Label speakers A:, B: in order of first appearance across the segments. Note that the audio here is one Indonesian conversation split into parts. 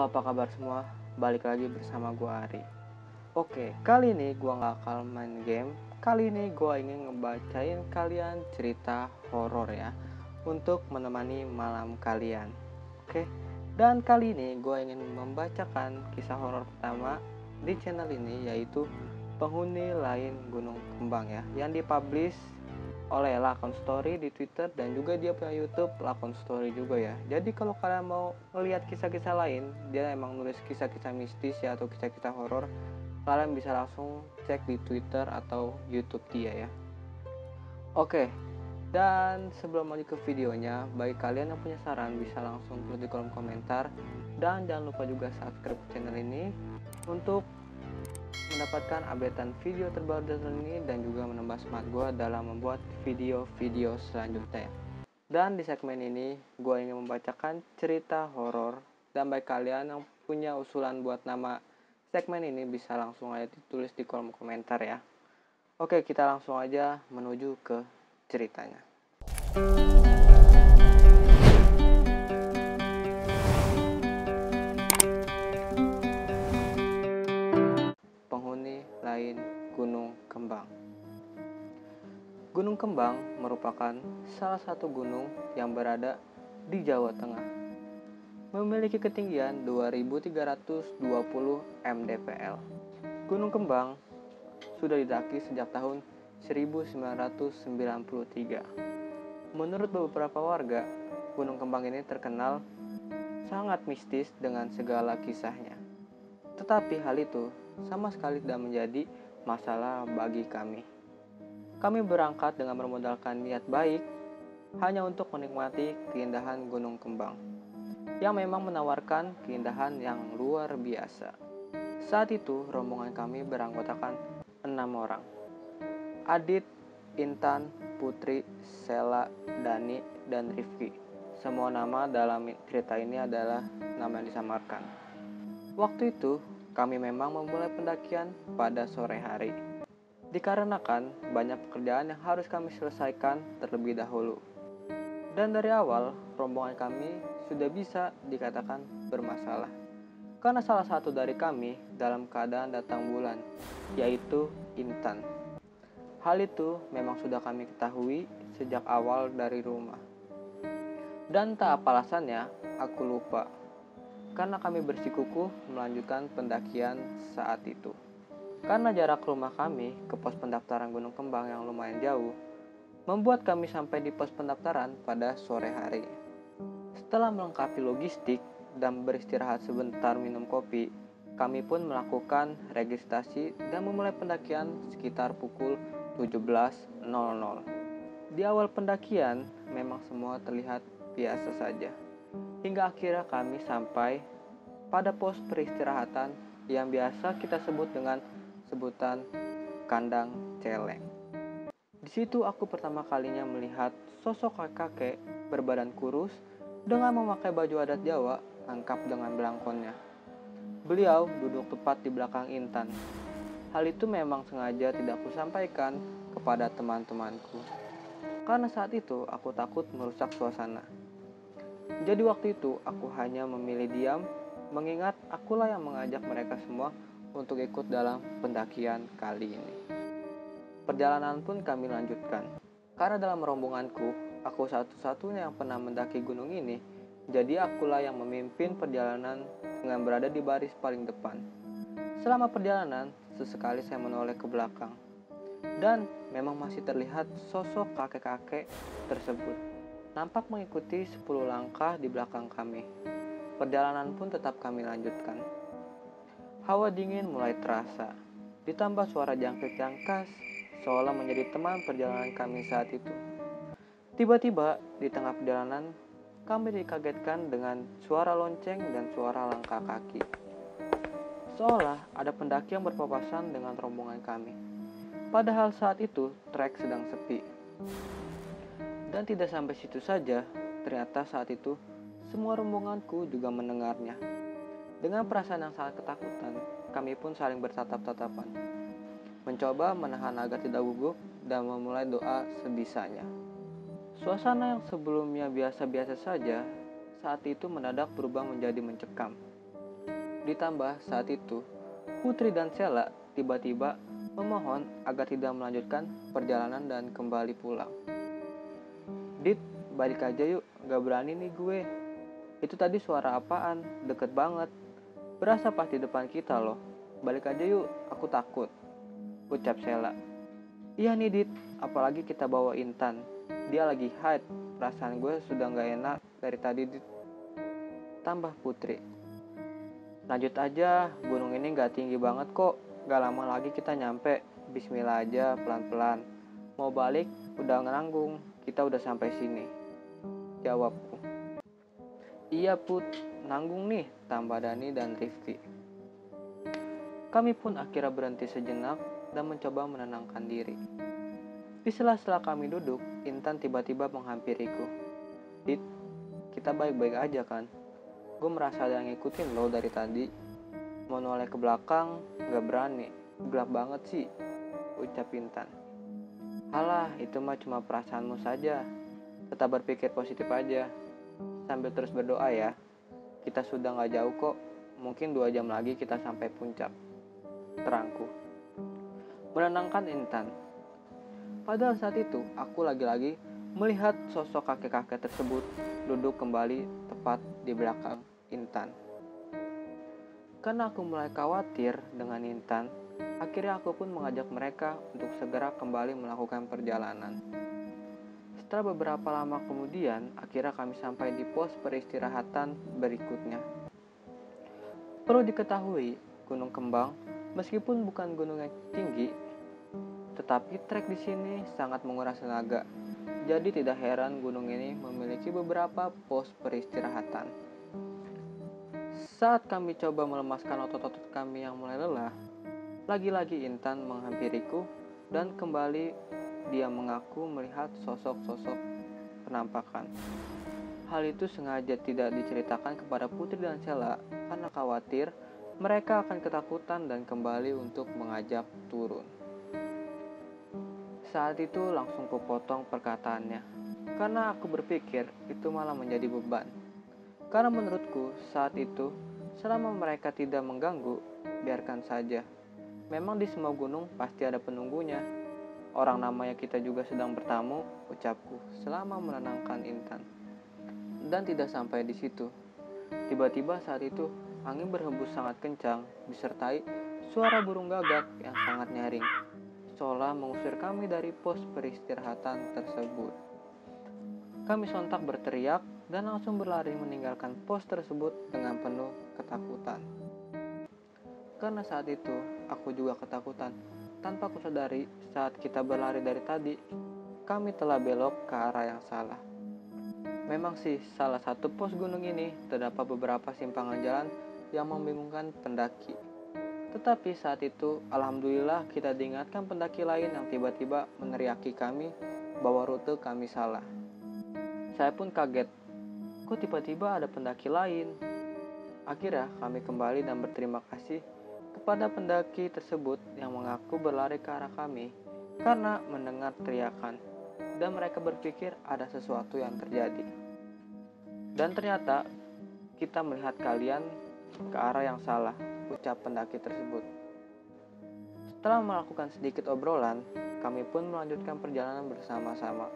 A: Halo, apa kabar semua? Balik lagi bersama gua Ari. Oke, kali ini gua nggak akan main game. Kali ini gua ingin ngebacain kalian cerita horor ya, untuk menemani malam kalian. Oke, dan kali ini gua ingin membacakan kisah horor pertama di channel ini, yaitu Penghuni Lain Gunung Kembang ya, yang dipublish oleh Lakon Story di Twitter, dan juga dia punya YouTube Lakon Story juga ya. Jadi kalau kalian mau ngelihat kisah-kisah lain, dia emang nulis kisah-kisah mistis ya, atau kisah-kisah horor, kalian bisa langsung cek di Twitter atau YouTube dia ya. Oke, dan sebelum lanjut ke videonya, bagi kalian yang punya saran bisa langsung tulis di kolom komentar, dan jangan lupa juga subscribe channel ini untuk mendapatkan updatean video terbaru dari ini, dan juga menambah semangat gue dalam membuat video-video selanjutnya. Dan di segmen ini gue ingin membacakan cerita horor, dan bagi kalian yang punya usulan buat nama segmen ini bisa langsung aja ditulis di kolom komentar ya. Oke, kita langsung aja menuju ke ceritanya. Penghuni Lain Gunung Kembang. Gunung Kembang merupakan salah satu gunung yang berada di Jawa Tengah. Memiliki ketinggian 2320 mdpl. Gunung Kembang sudah didaki sejak tahun 1993. Menurut beberapa warga, Gunung Kembang ini terkenal sangat mistis dengan segala kisahnya. Tetapi hal itu sama sekali tidak menjadi masalah bagi kami. Kami berangkat dengan bermodalkan niat baik hanya untuk menikmati keindahan Gunung Kembang yang memang menawarkan keindahan yang luar biasa. Saat itu rombongan kami beranggotakan 6 orang. Adit, Intan, Putri, Sela, Dani, dan Rifki. Semua nama dalam cerita ini adalah nama yang disamarkan. Waktu itu kami memang memulai pendakian pada sore hari, dikarenakan banyak pekerjaan yang harus kami selesaikan terlebih dahulu. Dan dari awal, rombongan kami sudah bisa dikatakan bermasalah, karena salah satu dari kami dalam keadaan datang bulan, yaitu Intan. Hal itu memang sudah kami ketahui sejak awal dari rumah. Dan tak apa alasannya, aku lupa, karena kami bersikukuh melanjutkan pendakian saat itu. Karena jarak rumah kami ke pos pendaftaran Gunung Kembang yang lumayan jauh, membuat kami sampai di pos pendaftaran pada sore hari. Setelah melengkapi logistik dan beristirahat sebentar minum kopi, kami pun melakukan registrasi dan memulai pendakian sekitar pukul 17.00. Di awal pendakian memang semua terlihat biasa saja, hingga akhirnya kami sampai pada pos peristirahatan yang biasa kita sebut dengan sebutan kandang celeng. Di situ aku pertama kalinya melihat sosok kakek berbadan kurus dengan memakai baju adat Jawa lengkap dengan belangkonnya. Beliau duduk tepat di belakang Intan. Hal itu memang sengaja tidak kusampaikan kepada teman-temanku, karena saat itu aku takut merusak suasana. Jadi waktu itu aku hanya memilih diam, mengingat akulah yang mengajak mereka semua untuk ikut dalam pendakian kali ini. Perjalanan pun kami lanjutkan. Karena dalam rombonganku, aku satu-satunya yang pernah mendaki gunung ini, jadi akulah yang memimpin perjalanan dengan berada di baris paling depan. Selama perjalanan, sesekali saya menoleh ke belakang, dan memang masih terlihat sosok kakek-kakek tersebut nampak mengikuti 10 langkah di belakang kami. Perjalanan pun tetap kami lanjutkan. Hawa dingin mulai terasa, ditambah suara jangkrik yang khas, seolah menjadi teman perjalanan kami saat itu. Tiba-tiba, di tengah perjalanan, kami dikagetkan dengan suara lonceng dan suara langkah kaki. Seolah ada pendaki yang berpapasan dengan rombongan kami. Padahal saat itu, trek sedang sepi. Dan tidak sampai situ saja, ternyata saat itu semua rombonganku juga mendengarnya. Dengan perasaan yang sangat ketakutan, kami pun saling bertatap-tatapan, mencoba menahan agar tidak gugup dan memulai doa sebisanya. Suasana yang sebelumnya biasa-biasa saja, saat itu mendadak berubah menjadi mencekam. Ditambah saat itu, Putri dan Sela tiba-tiba memohon agar tidak melanjutkan perjalanan dan kembali pulang. Dit, balik aja yuk, gak berani nih gue. Itu tadi suara apaan? Deket banget. Berasa pas di depan kita loh. Balik aja yuk, aku takut, ucap Sela. Iya nih Dit, apalagi kita bawa Intan. Dia lagi hide, perasaan gue sudah gak enak dari tadi Dit. Tambah Putri. Lanjut aja, gunung ini gak tinggi banget kok. Gak lama lagi kita nyampe. Bismillah aja, pelan-pelan. Mau balik, udah ngeranggung. Kita udah sampai sini, jawabku. Iya Put, nanggung nih, tambah Dani dan Rifki. Kami pun akhirnya berhenti sejenak dan mencoba menenangkan diri. Di sela-sela kami duduk, Intan tiba-tiba menghampiriku. Dit, kita baik-baik aja kan? Gue merasa ada yang ngikutin lo dari tadi. Mau noleh ke belakang, gak berani. Gelap banget sih, ucap Intan. Alah, itu mah cuma perasaanmu saja. Tetap berpikir positif aja. Sambil terus berdoa ya. Kita sudah gak jauh kok. Mungkin 2 jam lagi kita sampai puncak, terangku. Menenangkan Intan. Padahal saat itu, aku lagi-lagi melihat sosok kakek-kakek tersebut duduk kembali tepat di belakang Intan. Karena aku mulai khawatir dengan Intan, akhirnya aku pun mengajak mereka untuk segera kembali melakukan perjalanan. Setelah beberapa lama kemudian, akhirnya kami sampai di pos peristirahatan berikutnya. Perlu diketahui, Gunung Kembang, meskipun bukan gunung yang tinggi, tetapi trek di sini sangat menguras tenaga. Jadi tidak heran gunung ini memiliki beberapa pos peristirahatan. Saat kami coba melemaskan otot-otot kami yang mulai lelah, lagi-lagi Intan menghampiriku dan kembali dia mengaku melihat sosok-sosok penampakan. Hal itu sengaja tidak diceritakan kepada Putri dan Sela karena khawatir mereka akan ketakutan dan kembali untuk mengajak turun. Saat itu langsung kupotong perkataannya, karena aku berpikir itu malah menjadi beban. Karena menurutku saat itu, selama mereka tidak mengganggu, biarkan saja. Memang di semua gunung pasti ada penunggunya. Orang namanya kita juga sedang bertamu, ucapku selama menenangkan Intan. Dan tidak sampai di situ. Tiba-tiba saat itu, angin berhembus sangat kencang, disertai suara burung gagak yang sangat nyaring, seolah mengusir kami dari pos peristirahatan tersebut. Kami sontak berteriak dan langsung berlari meninggalkan pos tersebut dengan penuh ketakutan. Karena saat itu, aku juga ketakutan. Tanpa kusadari, saat kita berlari dari tadi, kami telah belok ke arah yang salah. Memang sih, salah satu pos gunung ini terdapat beberapa simpangan jalan yang membingungkan pendaki. Tetapi saat itu, alhamdulillah kita diingatkan pendaki lain yang tiba-tiba meneriaki kami bahwa rute kami salah. Saya pun kaget, kok tiba-tiba ada pendaki lain? Akhirnya kami kembali dan berterima kasih kepada pendaki tersebut yang mengaku berlari ke arah kami karena mendengar teriakan dan mereka berpikir ada sesuatu yang terjadi. Dan ternyata kita melihat kalian ke arah yang salah, ucap pendaki tersebut. Setelah melakukan sedikit obrolan, kami pun melanjutkan perjalanan bersama-sama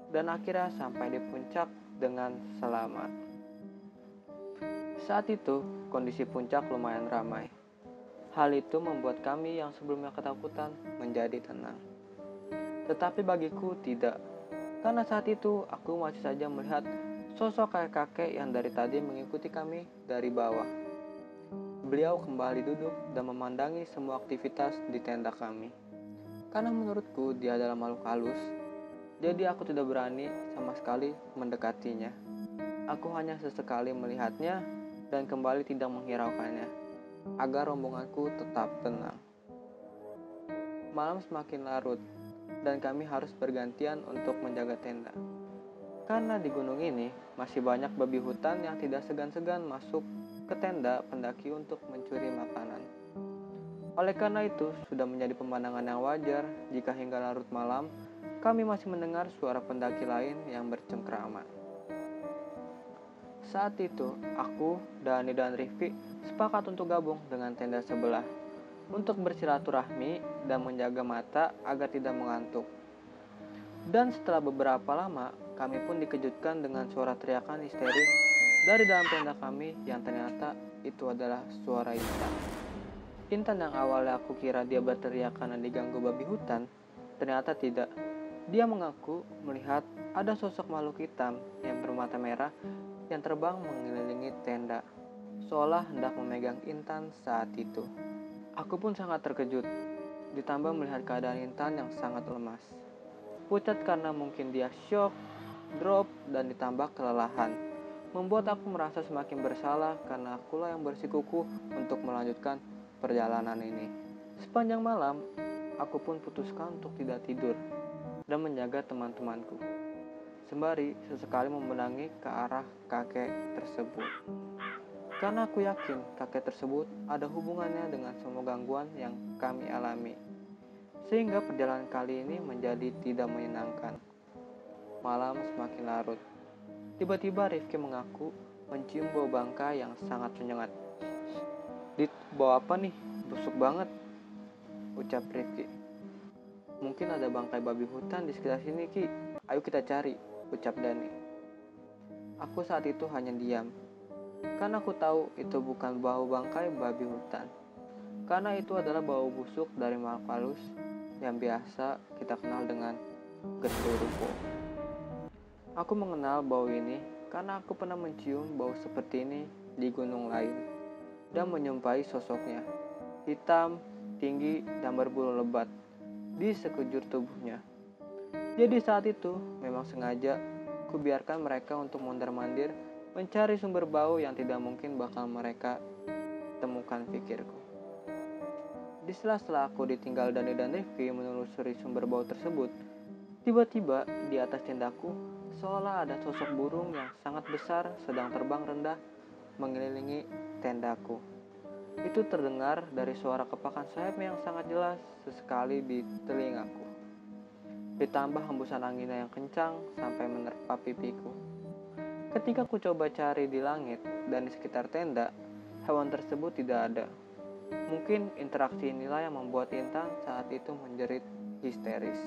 A: dan akhirnya sampai di puncak dengan selamat. Saat itu, kondisi puncak lumayan ramai. Hal itu membuat kami yang sebelumnya ketakutan menjadi tenang. Tetapi bagiku tidak, karena saat itu aku masih saja melihat sosok kakek-kakek yang dari tadi mengikuti kami dari bawah. Beliau kembali duduk dan memandangi semua aktivitas di tenda kami. Karena menurutku dia adalah makhluk halus, jadi aku tidak berani sama sekali mendekatinya. Aku hanya sesekali melihatnya dan kembali tidak menghiraukannya, agar rombonganku tetap tenang. Malam semakin larut, dan kami harus bergantian untuk menjaga tenda. Karena di gunung ini masih banyak babi hutan yang tidak segan-segan masuk ke tenda pendaki untuk mencuri makanan. Oleh karena itu, sudah menjadi pemandangan yang wajar jika hingga larut malam, kami masih mendengar suara pendaki lain yang bercengkrama. Saat itu, aku, Dani dan Rifki sepakat untuk gabung dengan tenda sebelah untuk bersilaturahmi dan menjaga mata agar tidak mengantuk. Dan setelah beberapa lama, kami pun dikejutkan dengan suara teriakan histeris dari dalam tenda kami yang ternyata itu adalah suara Intan. Intan yang awalnya aku kira dia berteriak karena diganggu babi hutan, ternyata tidak. Dia mengaku melihat ada sosok makhluk hitam yang bermata merah yang terbang mengelilingi tenda, seolah hendak memegang Intan saat itu. Aku pun sangat terkejut, ditambah melihat keadaan Intan yang sangat lemas. Pucat karena mungkin dia shock, drop, dan ditambah kelelahan. Membuat aku merasa semakin bersalah karena akulah yang bersikukuh untuk melanjutkan perjalanan ini. Sepanjang malam, aku pun putuskan untuk tidak tidur dan menjaga teman-temanku. Sembari sesekali memenangi ke arah kakek tersebut. Karena aku yakin kakek tersebut ada hubungannya dengan semua gangguan yang kami alami. Sehingga perjalanan kali ini menjadi tidak menyenangkan. Malam semakin larut. Tiba-tiba Rifki mengaku mencium bau bangkai yang sangat menyengat. "Dit, bau apa nih? Busuk banget," ucap Rifki. "Mungkin ada bangkai babi hutan di sekitar sini, Ki. Ayo kita cari," ucap Dani. Aku saat itu hanya diam. Karena aku tahu itu bukan bau bangkai babi hutan. Karena itu adalah bau busuk dari makhluk halus yang biasa kita kenal dengan genderuwo. Aku mengenal bau ini karena aku pernah mencium bau seperti ini di gunung lain dan menyumpai sosoknya, hitam, tinggi, dan berbulu lebat di sekujur tubuhnya. Jadi saat itu memang sengaja kubiarkan mereka untuk mondar-mandir mencari sumber bau yang tidak mungkin bakal mereka temukan, pikirku. Di sela-sela aku ditinggal Dani dan Rifki menelusuri sumber bau tersebut, tiba-tiba di atas tendaku seolah ada sosok burung yang sangat besar sedang terbang rendah mengelilingi tendaku. Itu terdengar dari suara kepakan sayap yang sangat jelas sesekali di telingaku. Ditambah hembusan angin yang kencang sampai menerpa pipiku. Ketika ku coba cari di langit dan di sekitar tenda, hewan tersebut tidak ada. Mungkin interaksi inilah yang membuat Intan saat itu menjerit histeris.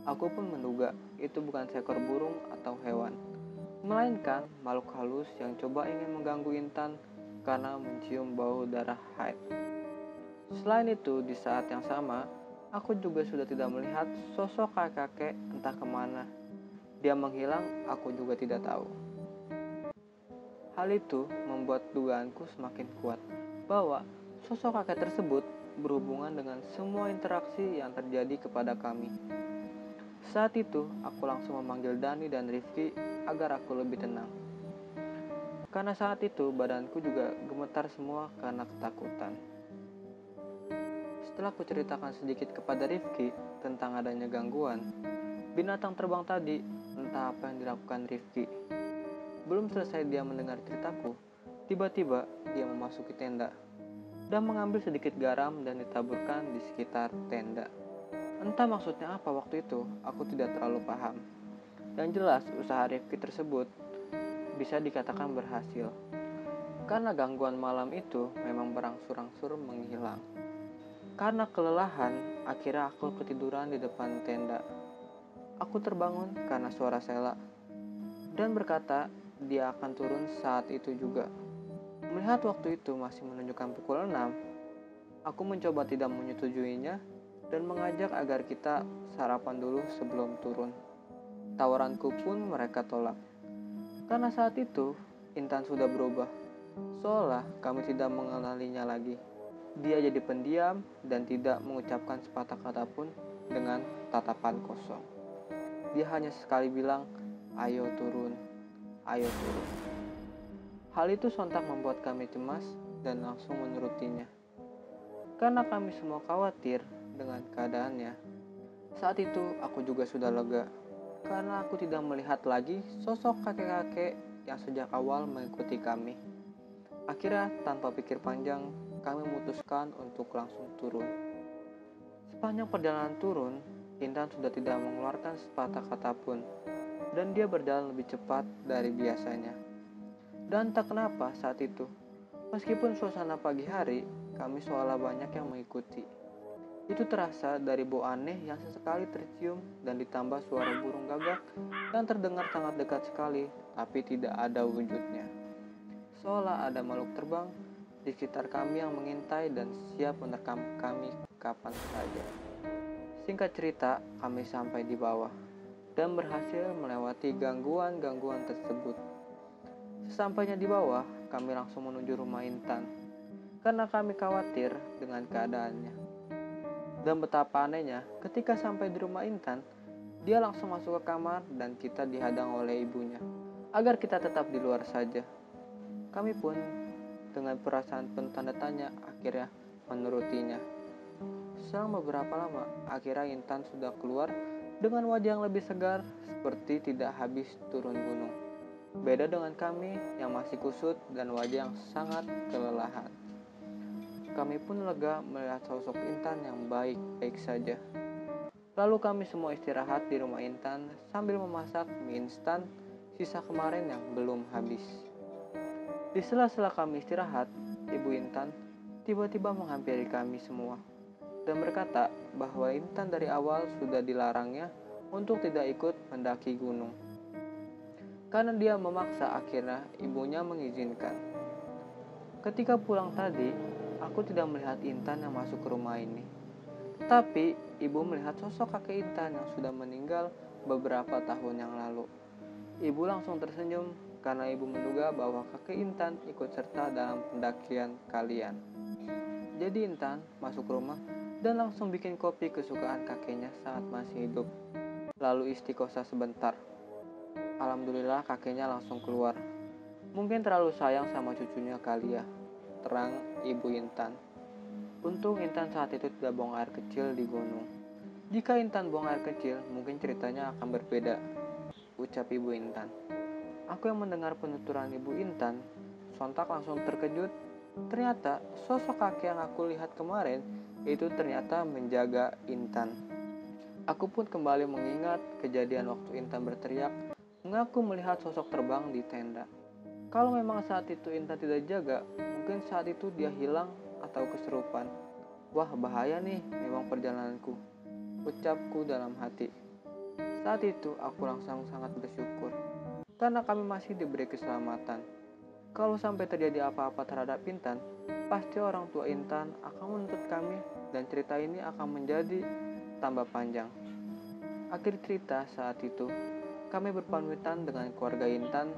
A: Aku pun menduga itu bukan seekor burung atau hewan, melainkan makhluk halus yang coba ingin mengganggu Intan karena mencium bau darah haid. Selain itu, di saat yang sama, aku juga sudah tidak melihat sosok kakek entah kemana. Dia menghilang, aku juga tidak tahu. Hal itu membuat dugaanku semakin kuat bahwa sosok kakek tersebut berhubungan dengan semua interaksi yang terjadi kepada kami. Saat itu, aku langsung memanggil Dani dan Rifki agar aku lebih tenang. Karena saat itu badanku juga gemetar semua karena ketakutan. Setelah ku ceritakan sedikit kepada Rifki tentang adanya gangguan, binatang terbang tadi, entah apa yang dilakukan Rifki. Belum selesai dia mendengar ceritaku, tiba-tiba dia memasuki tenda dan mengambil sedikit garam dan ditaburkan di sekitar tenda. Entah maksudnya apa waktu itu, aku tidak terlalu paham. Yang jelas, usaha Rifki tersebut bisa dikatakan berhasil. Karena gangguan malam itu memang berangsur-angsur menghilang. Karena kelelahan, akhirnya aku ketiduran di depan tenda. Aku terbangun karena suara Sela dan berkata dia akan turun saat itu juga. Melihat waktu itu masih menunjukkan pukul 6, aku mencoba tidak menyetujuinya dan mengajak agar kita sarapan dulu sebelum turun. Tawaranku pun mereka tolak. Karena saat itu, Intan sudah berubah. Seolah kami tidak mengenalinya lagi. Dia jadi pendiam dan tidak mengucapkan sepatah kata pun dengan tatapan kosong. Dia hanya sekali bilang, "Ayo turun, ayo turun." Hal itu sontak membuat kami cemas dan langsung menurutinya. Karena kami semua khawatir dengan keadaannya. Saat itu aku juga sudah lega. Karena aku tidak melihat lagi sosok kakek-kakek yang sejak awal mengikuti kami. Akhirnya tanpa pikir panjang, kami memutuskan untuk langsung turun. Sepanjang perjalanan turun, Intan sudah tidak mengeluarkan sepatah kata pun. dan dia berjalan lebih cepat dari biasanya. Dan tak kenapa saat itu, meskipun suasana pagi hari, kami seolah banyak yang mengikuti. Itu terasa dari bau aneh yang sesekali tercium dan ditambah suara burung gagak yang terdengar sangat dekat sekali, tapi tidak ada wujudnya. Seolah ada makhluk terbang di sekitar kami yang mengintai dan siap menerkam kami kapan saja. Singkat cerita, kami sampai di bawah dan berhasil melewati gangguan-gangguan tersebut. Sesampainya di bawah, kami langsung menuju rumah Intan karena kami khawatir dengan keadaannya. Dan betapa anehnya, ketika sampai di rumah Intan, dia langsung masuk ke kamar dan kita dihadang oleh ibunya agar kita tetap di luar saja. Kami pun dengan perasaan penuh tanda tanya akhirnya menurutinya. Selang beberapa lama, akhirnya Intan sudah keluar dengan wajah yang lebih segar seperti tidak habis turun gunung. Beda dengan kami yang masih kusut dan wajah yang sangat kelelahan. Kami pun lega melihat sosok Intan yang baik-baik saja. Lalu kami semua istirahat di rumah Intan sambil memasak mie instan sisa kemarin yang belum habis. Di sela-sela kami istirahat, Ibu Intan tiba-tiba menghampiri kami semua dan berkata bahwa Intan dari awal sudah dilarangnya untuk tidak ikut mendaki gunung. Karena dia memaksa, akhirnya ibunya mengizinkan. Ketika pulang tadi, aku tidak melihat Intan yang masuk ke rumah ini. Tapi ibu melihat sosok kakek Intan yang sudah meninggal beberapa tahun yang lalu. Ibu langsung tersenyum karena ibu menduga bahwa kakek Intan ikut serta dalam pendakian kalian. Jadi Intan masuk rumah dan langsung bikin kopi kesukaan kakeknya saat masih hidup. Lalu istiqosah sebentar. Alhamdulillah kakeknya langsung keluar. Mungkin terlalu sayang sama cucunya kali ya, terang Ibu Intan. Untung Intan saat itu tidak buang air kecil di gunung. Jika Intan buang air kecil, mungkin ceritanya akan berbeda, ucap Ibu Intan. Aku yang mendengar penuturan Ibu Intan, sontak langsung terkejut. Ternyata sosok kakek yang aku lihat kemarin itu ternyata menjaga Intan. Aku pun kembali mengingat kejadian waktu Intan berteriak, mengaku melihat sosok terbang di tenda. Kalau memang saat itu Intan tidak jaga, mungkin saat itu dia hilang atau kesurupan. Wah, bahaya nih memang perjalananku, ucapku dalam hati. Saat itu aku langsung sangat bersyukur karena kami masih diberi keselamatan. Kalau sampai terjadi apa-apa terhadap Intan, pasti orang tua Intan akan menuntut kami dan cerita ini akan menjadi tambah panjang. Akhir cerita saat itu, kami berpamitan dengan keluarga Intan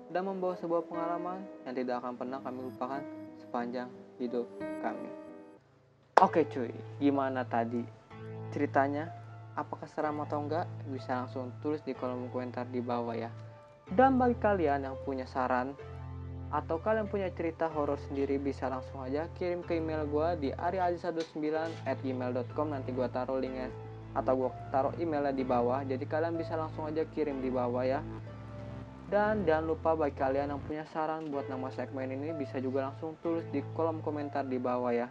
A: dan membawa sebuah pengalaman yang tidak akan pernah kami lupakan sepanjang hidup kami. Oke cuy, gimana tadi ceritanya? Apakah seram atau enggak? Bisa langsung tulis di kolom komentar di bawah ya. Dan bagi kalian yang punya saran atau kalian punya cerita horor sendiri, bisa langsung aja kirim ke email gue di ariaziz19@gmail.com. Nanti gue taruh linknya atau gue taruh emailnya di bawah, jadi kalian bisa langsung aja kirim di bawah ya. Dan jangan lupa bagi kalian yang punya saran buat nama segmen ini, bisa juga langsung tulis di kolom komentar di bawah ya.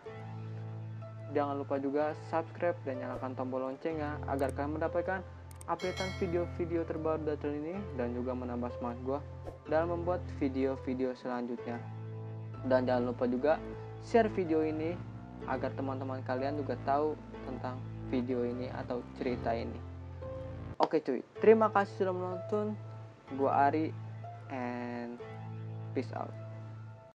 A: Jangan lupa juga subscribe dan nyalakan tombol loncengnya agar kalian mendapatkan updatean video-video terbaru dari ini dan juga menambah semangat gue dalam membuat video-video selanjutnya. Dan jangan lupa juga share video ini agar teman-teman kalian juga tahu tentang video ini atau cerita ini. Oke cuy, terima kasih sudah menonton. Gua Ari and peace out.